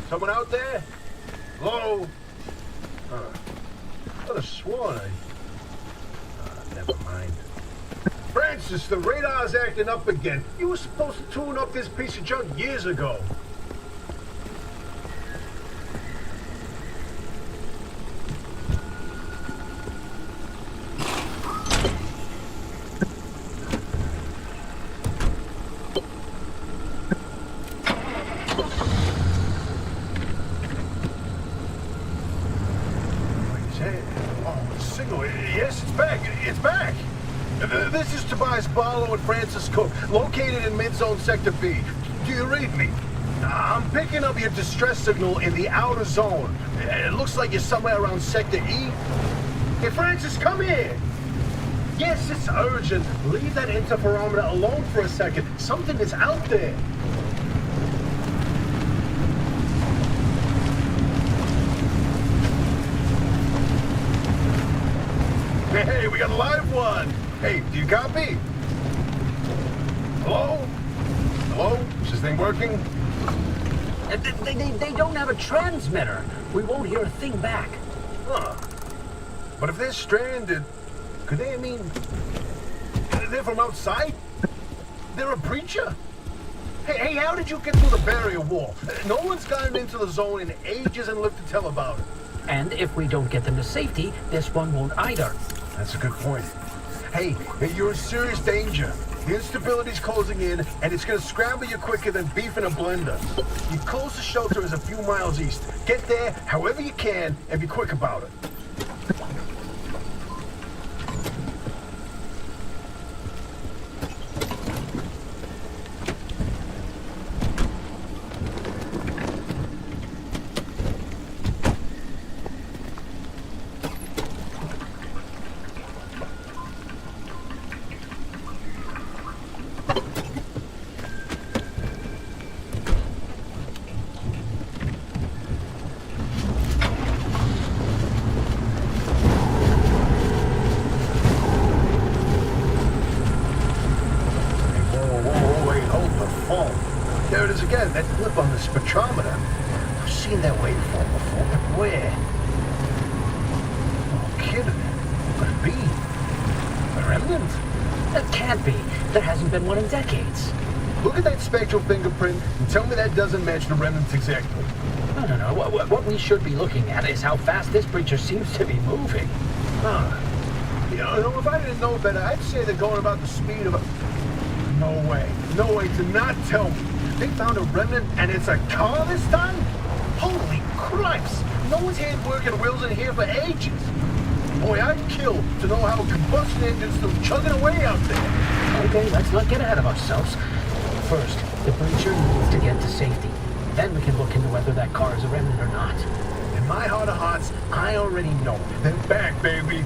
Someone out there? Hello? I could have sworn never mind. Francis, the radar's acting up again. You were supposed to tune up this piece of junk years ago. Yes, it's back. It's back. This is Tobias Barlow and Francis Cook, located in mid-zone Sector B. Do you read me? I'm picking up your distress signal in the outer zone. It looks like you're somewhere around Sector E. Hey, Francis, come here. Yes, it's urgent. Leave that interferometer alone for a second. Something is out there. Hey, we got a live one. Hey, do you copy? Hello? Hello? Is this thing working? They don't have a transmitter. We won't hear a thing back. Huh. But if they're stranded, could they, they're from outside? They're a breacher? Hey, how did you get through the barrier wall? No one's gotten into the zone in ages and lived to tell about it. And if we don't get them to safety, this one won't either. That's a good point. Hey, you're in serious danger. The instability's closing in, and it's gonna scramble you quicker than beef in a blender. Your closest shelter is a few miles east. Get there however you can, and be quick about it. There it is again, that blip on the spectrometer. I've seen that waveform before, but where? Oh, kidding. What could it be? A remnant? That can't be. There hasn't been one in decades. Look at that spectral fingerprint and tell me that doesn't match the remnants exactly. No. What we should be looking at is how fast this creature seems to be moving. Huh. You know, if I didn't know better, I'd say they're going about the speed of a... No way. No way to not tell me. They found a remnant and it's a car this time? Holy Christ! No one's had working wheels in here for ages. Boy, I'd kill to know how a combustion engine's still chugging away out there. Okay, let's not get ahead of ourselves. First, the breacher needs to get to safety. Then we can look into whether that car is a remnant or not. In my heart of hearts, I already know. Then back, baby.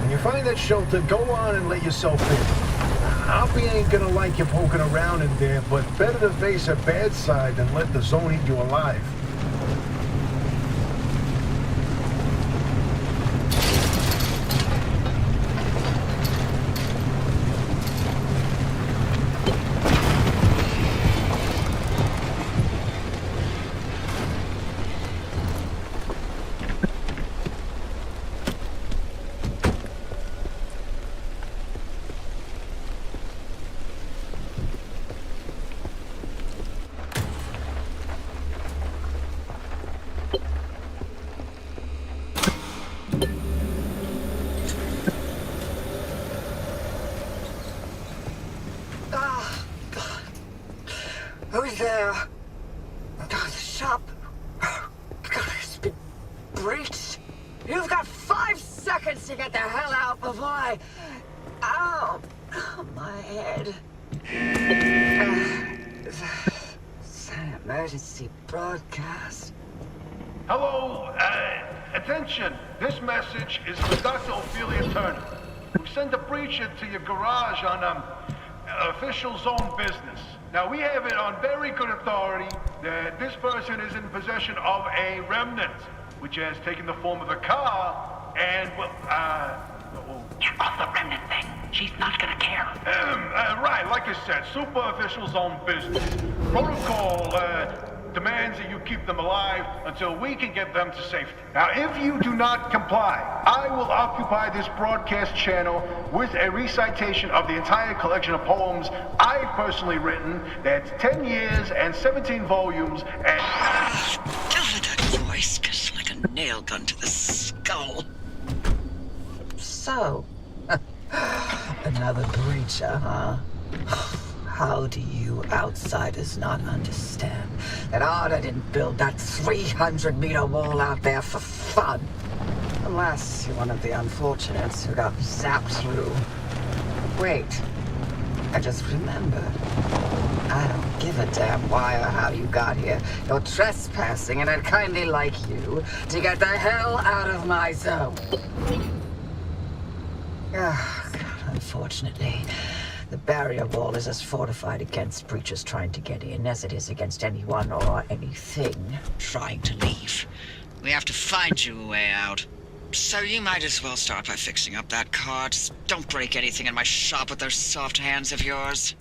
When you find that shelter, go on and let yourself in. Hoppy ain't gonna like you poking around in there, but better to face a bad side than let the zone eat you alive. Who's there? The shop. God, it's been breached. You've got 5 seconds to get the hell out before I... Ow! My head. It's an emergency broadcast. Hello, attention. This message is for Dr. Ophelia Turner. We sent a breacher to your garage on, official zone business. Now, we have it on very good authority that this person is in possession of a remnant, which has taken the form of a car, and, Get off the remnant thing. She's not gonna care. Right, like like I said, super officials own business. Protocol demands that you keep them alive until we can get them to safety. Now, if you do not comply, I will occupy this broadcast channel with a recitation of the entire collection of poems I've personally written. That's 10 years and 17 volumes and... God, that voice goes like a nail gun to the skull. So, another breacher, huh? How do you outsiders not understand that Arda didn't build that 300-meter wall out there for fun? Unless you're one of the unfortunates who got zapped through. Wait, I just remembered. I don't give a damn why or how you got here. You're trespassing, and I'd kindly like you to get the hell out of my zone. Ah, God, unfortunately, the barrier wall is as fortified against breachers trying to get in as it is against anyone or anything trying to leave. We have to find you a way out. So you might as well start by fixing up that car. Just don't break anything in my shop with those soft hands of yours.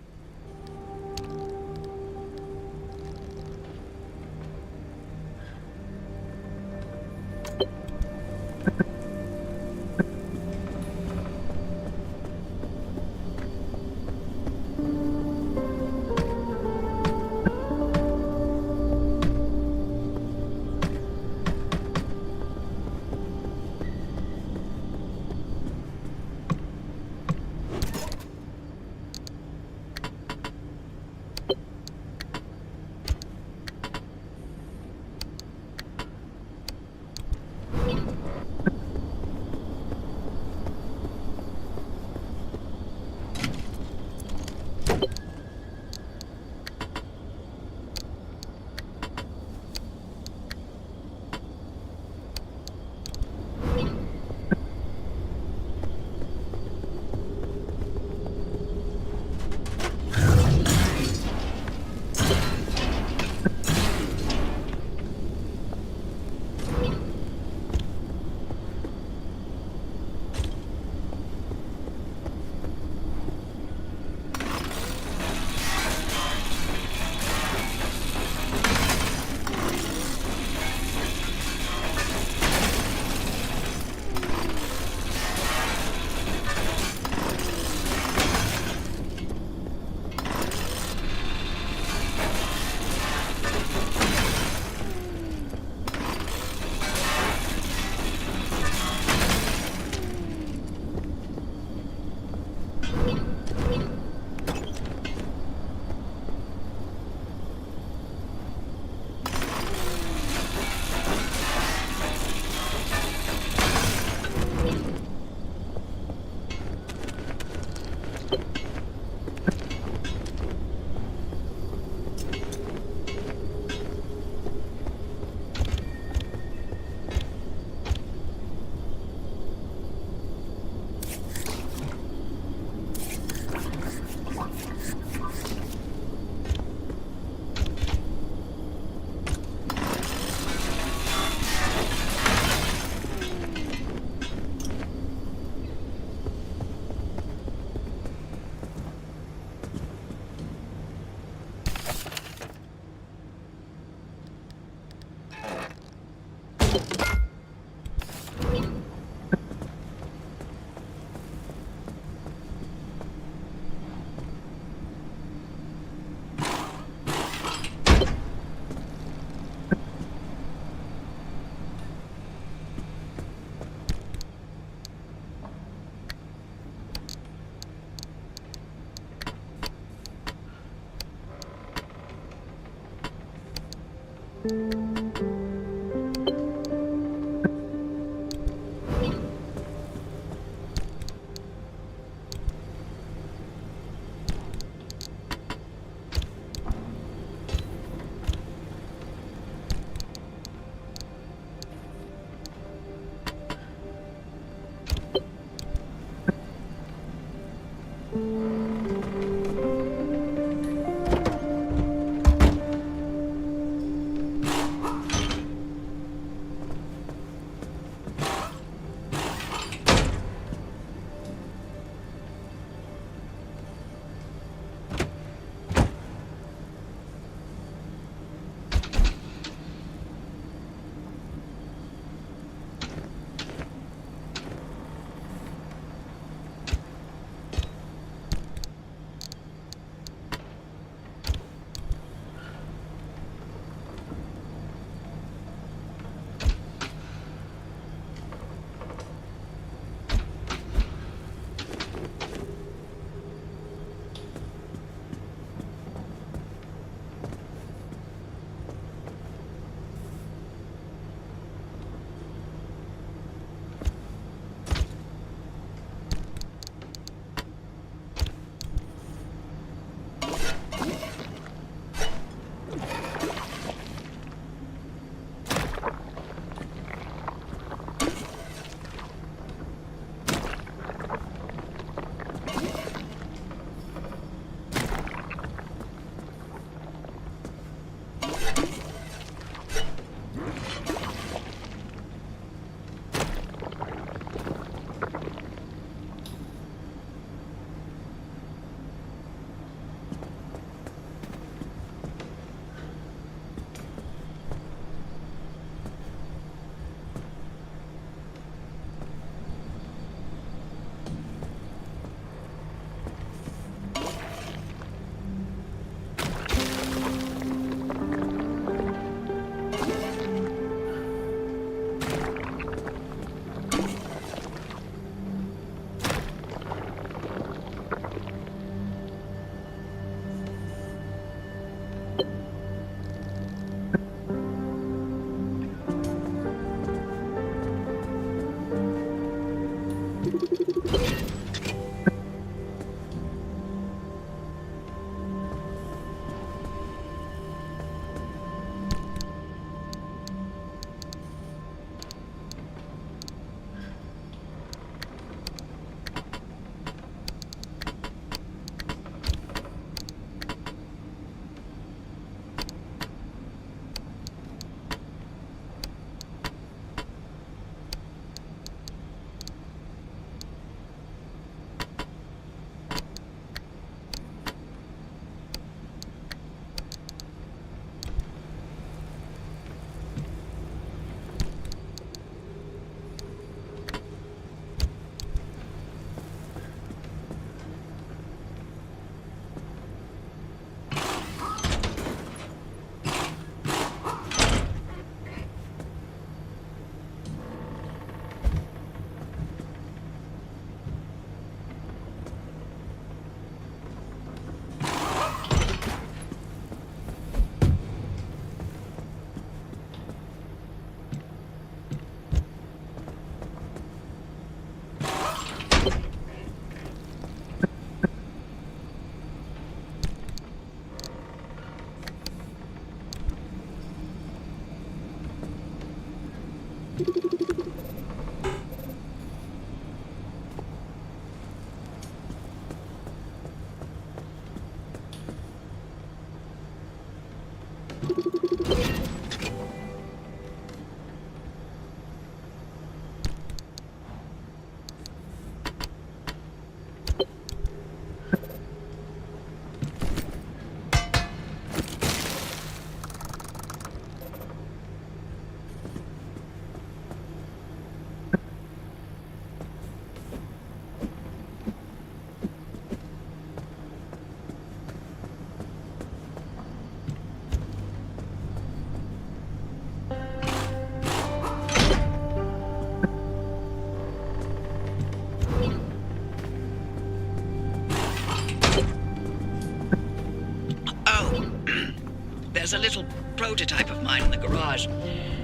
There's a little prototype of mine in the garage.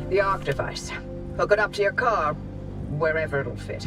The arc device. Hook it up to your car, wherever it'll fit.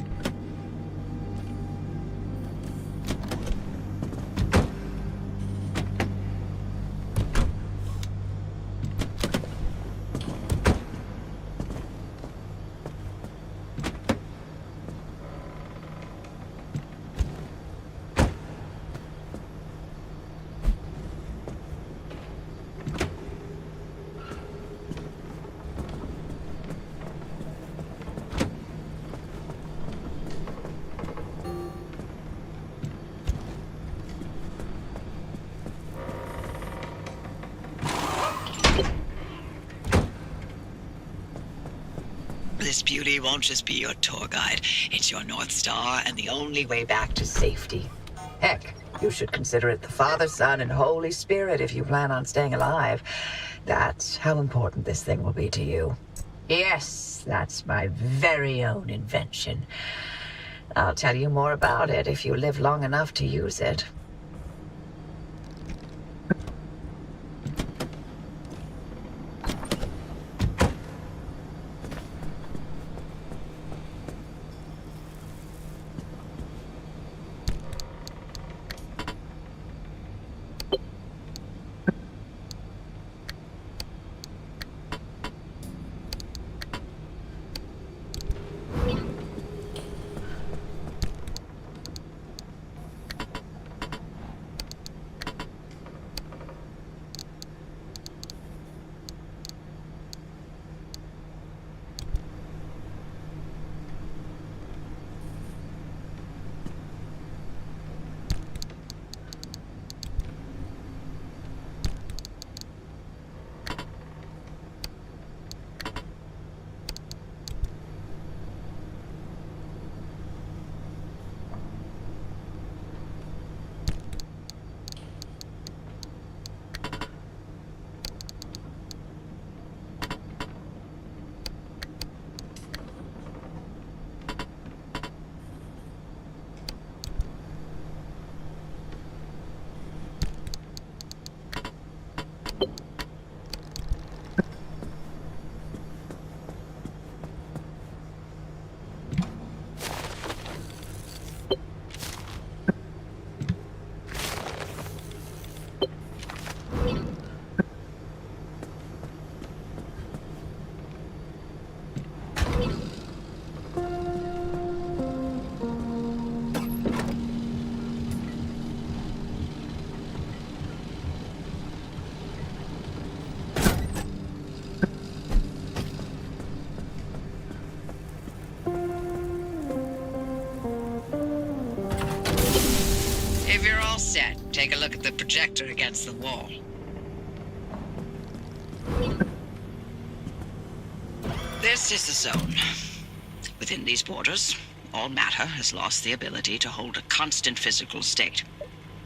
This beauty won't just be your tour guide. It's your North Star and the only way back to Safety. Heck, you should consider it the Father, Son, and Holy Spirit if you plan on staying alive. That's how important this thing will be to you. Yes, that's my very own invention. I'll tell you more about it if you live long enough to use it. If you're all set, take a look at the projector against the wall. This is the zone. Within these borders, all matter has lost the ability to hold a constant physical state.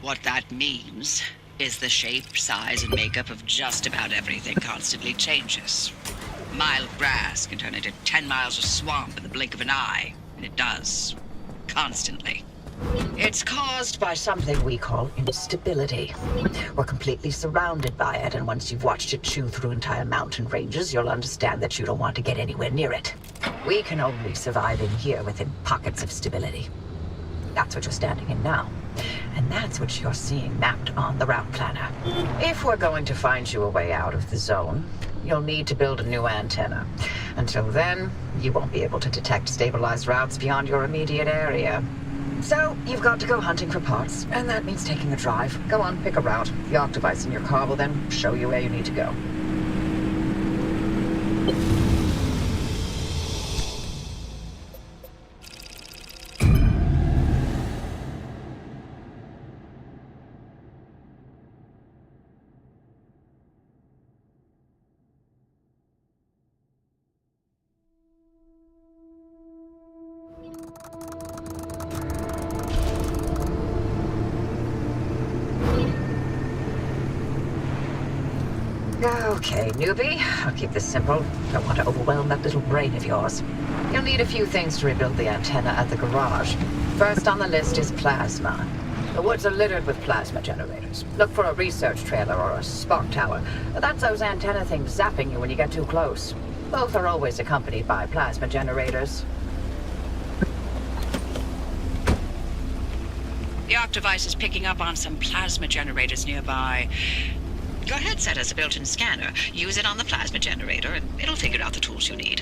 What that means is the shape, size, and makeup of just about everything constantly changes. Mild grass can turn into 10 miles of swamp in the blink of an eye, and it does. Constantly. It's caused by something we call instability. We're completely surrounded by it, and once you've watched it chew through entire mountain ranges, you'll understand that you don't want to get anywhere near it. We can only survive in here within pockets of stability. That's what you're standing in now. And that's what you're seeing mapped on the route planner. If we're going to find you a way out of the zone, you'll need to build a new antenna. Until then, you won't be able to detect stabilized routes beyond your immediate area. So, you've got to go hunting for parts, and that means taking a drive. Go on, pick a route. The arc device in your car will then show you where you need to go. Okay, newbie. I'll keep this simple. Don't want to overwhelm that little brain of yours. You'll need a few things to rebuild the antenna at the garage. First on the list is plasma. The woods are littered with plasma generators. Look for a research trailer or a spark tower. That's those antenna things zapping you when you get too close. Both are always accompanied by plasma generators. The ARC device is picking up on some plasma generators nearby. Your headset has a built-in scanner. Use it on the plasma generator, and it'll figure out the tools you need.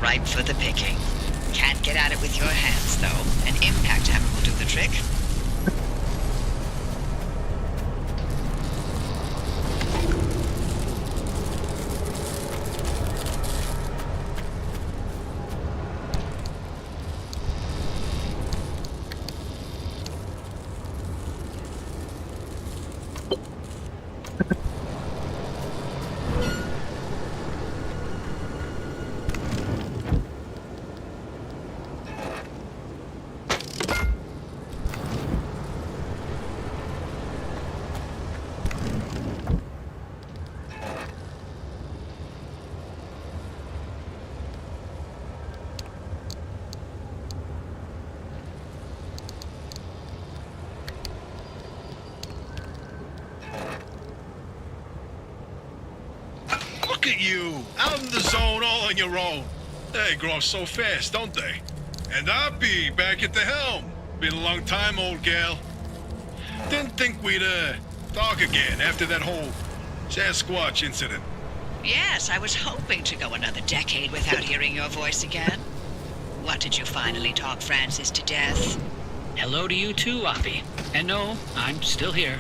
ripe for the picking. Can't get at it with your hands, though. An impact hammer will do the trick. Look at you, out in the zone all on your own. They grow up so fast, don't they? And I'll be back at the helm. Been a long time, old gal. Didn't think we'd, talk again after that whole Sasquatch incident. Yes, I was hoping to go another decade without hearing your voice again. What did you finally talk Francis to death? Hello to you too, Oppie. And no, I'm still here.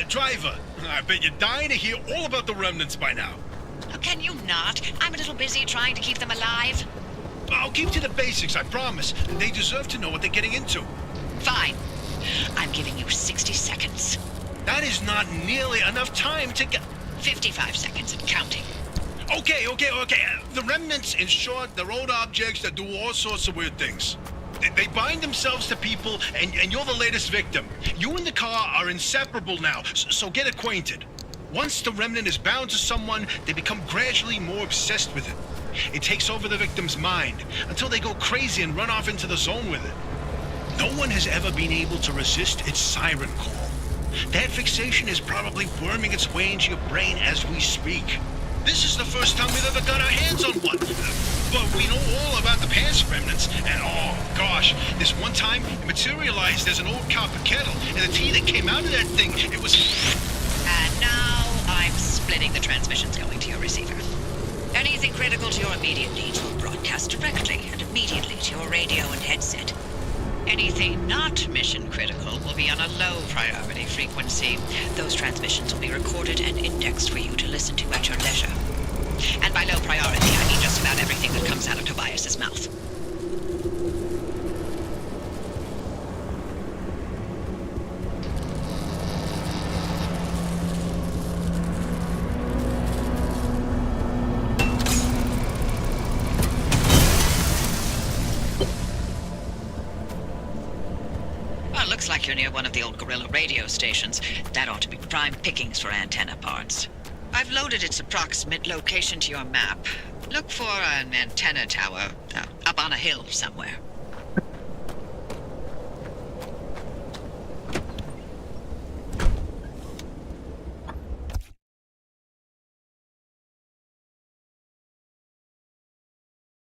Driver, I bet you're dying to hear all about the remnants by now. Oh, can you not? I'm a little busy trying to keep them alive. I'll keep to the basics, I promise. They deserve to know what they're getting into. Fine. I'm giving you 60 seconds. That is not nearly enough time to get... 55 seconds and counting. Okay. The remnants, in short, they're old objects that do all sorts of weird things. They bind themselves to people, and you're the latest victim. You and the car are inseparable now, so get acquainted. Once the remnant is bound to someone, they become gradually more obsessed with it. It takes over the victim's mind, until they go crazy and run off into the zone with it. No one has ever been able to resist its siren call. That fixation is probably worming its way into your brain as we speak. This is the first time we've ever got our hands on one. But we know all about the past remnants, and oh gosh, this one time it materialized as an old copper kettle, and the tea that came out of that thing, it was... And now I'm splitting the transmissions going to your receiver. Anything critical to your immediate needs will broadcast directly and immediately to your radio and headset. Anything not mission critical will be on a low priority frequency. Those transmissions will be recorded and indexed for you to listen to at your leisure. And by low priority, I mean just about everything that comes out of Tobias's mouth. like you're near one of the old guerrilla radio stations. That ought to be prime pickings for antenna parts. I've loaded its approximate location to your map. Look for an antenna tower up on a hill somewhere.